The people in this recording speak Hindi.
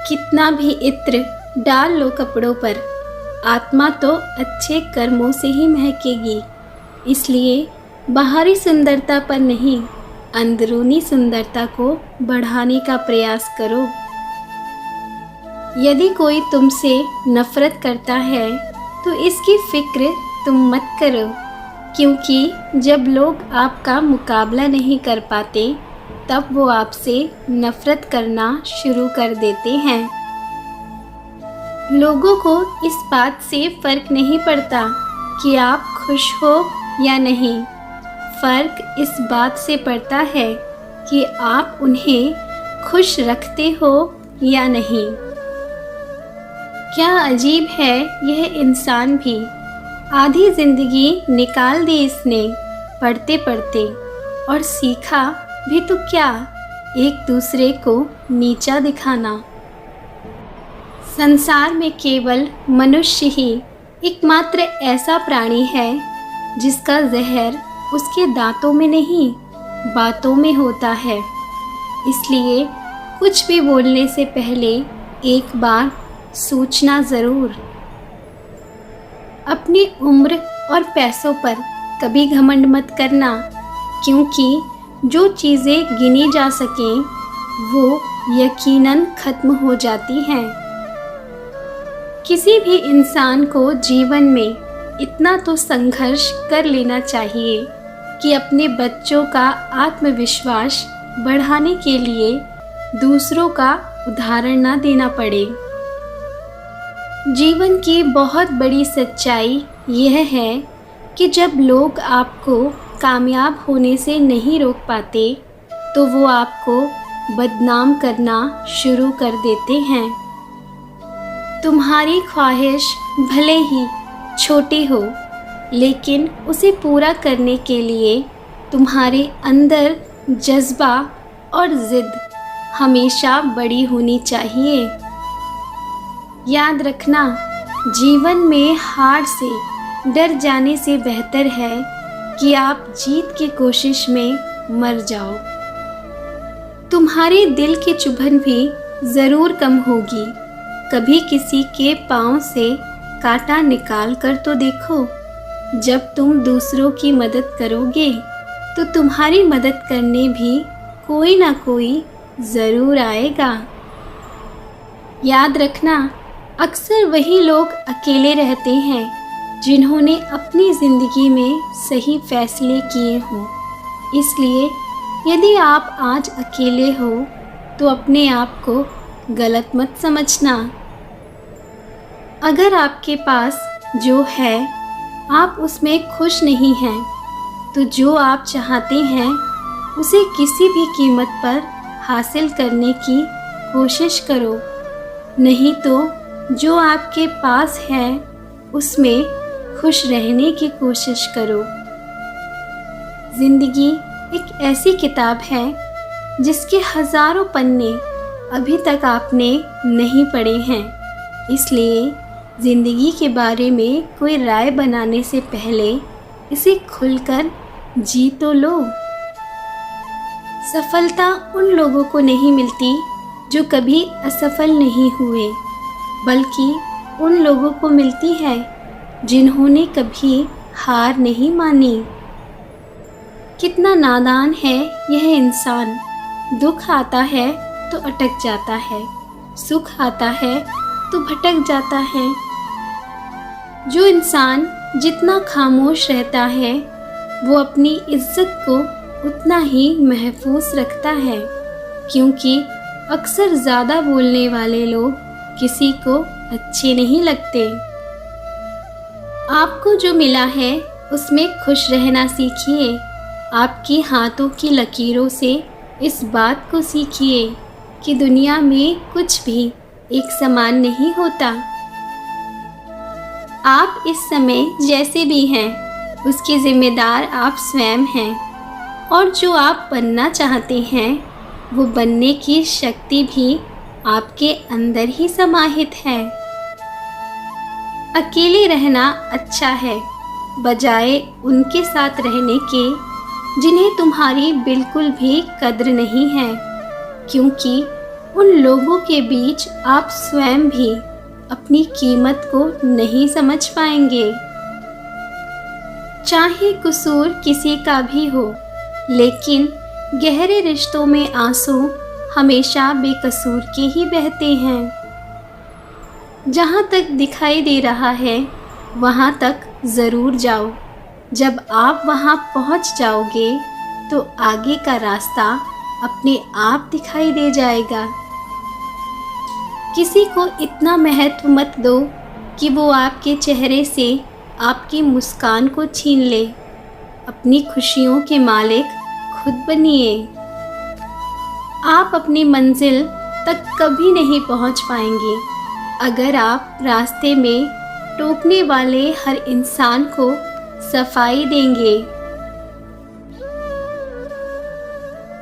कितना भी इत्र डाल लो कपड़ों पर, आत्मा तो अच्छे कर्मों से ही महकेगी। इसलिए बाहरी सुंदरता पर नहीं, अंदरूनी सुंदरता को बढ़ाने का प्रयास करो। यदि कोई तुमसे नफरत करता है तो इसकी फिक्र तुम मत करो, क्योंकि जब लोग आपका मुकाबला नहीं कर पाते तब वो आपसे नफरत करना शुरू कर देते हैं। लोगों को इस बात से फर्क नहीं पड़ता कि आप खुश हो या नहीं, फर्क इस बात से पड़ता है कि आप उन्हें खुश रखते हो या नहीं। क्या अजीब है यह इंसान भी, आधी जिंदगी निकाल दी इसने पढ़ते पढ़ते, और सीखा भी तो क्या, एक दूसरे को नीचा दिखाना। संसार में केवल मनुष्य ही एकमात्र ऐसा प्राणी है जिसका जहर उसके दांतों में नहीं, बातों में होता है। इसलिए कुछ भी बोलने से पहले एक बार सोचना ज़रूर। अपनी उम्र और पैसों पर कभी घमंड मत करना, क्योंकि जो चीज़ें गिनी जा सकें वो यकीनन ख़त्म हो जाती हैं। किसी भी इंसान को जीवन में इतना तो संघर्ष कर लेना चाहिए कि अपने बच्चों का आत्मविश्वास बढ़ाने के लिए दूसरों का उदाहरण न देना पड़े। जीवन की बहुत बड़ी सच्चाई यह है कि जब लोग आपको कामयाब होने से नहीं रोक पाते तो वो आपको बदनाम करना शुरू कर देते हैं। तुम्हारी ख्वाहिश भले ही छोटी हो, लेकिन उसे पूरा करने के लिए तुम्हारे अंदर जज्बा और ज़िद हमेशा बड़ी होनी चाहिए। याद रखना, जीवन में हार से डर जाने से बेहतर है कि आप जीत की कोशिश में मर जाओ। तुम्हारे दिल की चुभन भी ज़रूर कम होगी। कभी किसी के पाँव से कांटा निकाल कर तो देखो। जब तुम दूसरों की मदद करोगे तो तुम्हारी मदद करने भी कोई ना कोई ज़रूर आएगा। याद रखना, अक्सर वही लोग अकेले रहते हैं जिन्होंने अपनी ज़िंदगी में सही फैसले किए हों। इसलिए यदि आप आज अकेले हो तो अपने आप को गलत मत समझना। अगर आपके पास जो है आप उसमें खुश नहीं हैं, तो जो आप चाहते हैं उसे किसी भी कीमत पर हासिल करने की कोशिश करो। नहीं तो जो आपके पास है उसमें खुश रहने की कोशिश करो। ज़िंदगी एक ऐसी किताब है जिसके हज़ारों पन्ने अभी तक आपने नहीं पढ़े हैं। इसलिए ज़िंदगी के बारे में कोई राय बनाने से पहले इसे खुलकर जी तो लो। सफलता उन लोगों को नहीं मिलती जो कभी असफल नहीं हुए, बल्कि उन लोगों को मिलती है जिन्होंने कभी हार नहीं मानी। कितना नादान है यह इंसान, दुख आता है तो अटक जाता है, सुख आता है तो भटक जाता है। जो इंसान जितना खामोश रहता है वो अपनी इज्जत को उतना ही महफूज रखता है, क्योंकि अक्सर ज़्यादा बोलने वाले लोग किसी को अच्छे नहीं लगते। आपको जो मिला है उसमें खुश रहना सीखिए। आपकी हाथों की लकीरों से इस बात को सीखिए कि दुनिया में कुछ भी एक समान नहीं होता। आप इस समय जैसे भी हैं उसके ज़िम्मेदार आप स्वयं हैं, और जो आप बनना चाहते हैं वो बनने की शक्ति भी आपके अंदर ही समाहित है। अकेले रहना अच्छा है, बजाय उनके साथ रहने के जिन्हें तुम्हारी बिल्कुल भी कद्र नहीं है, क्योंकि उन लोगों के बीच आप स्वयं भी अपनी कीमत को नहीं समझ पाएंगे। चाहे कसूर किसी का भी हो, लेकिन गहरे रिश्तों में आंसू हमेशा बेकसूर के ही बहते हैं। जहाँ तक दिखाई दे रहा है वहाँ तक ज़रूर जाओ। जब आप वहाँ पहुँच जाओगे तो आगे का रास्ता अपने आप दिखाई दे जाएगा। किसी को इतना महत्व मत दो कि वो आपके चेहरे से आपकी मुस्कान को छीन ले। अपनी खुशियों के मालिक खुद बनिए। आप अपनी मंजिल तक कभी नहीं पहुंच पाएंगे अगर आप रास्ते में टोकने वाले हर इंसान को सफाई देंगे।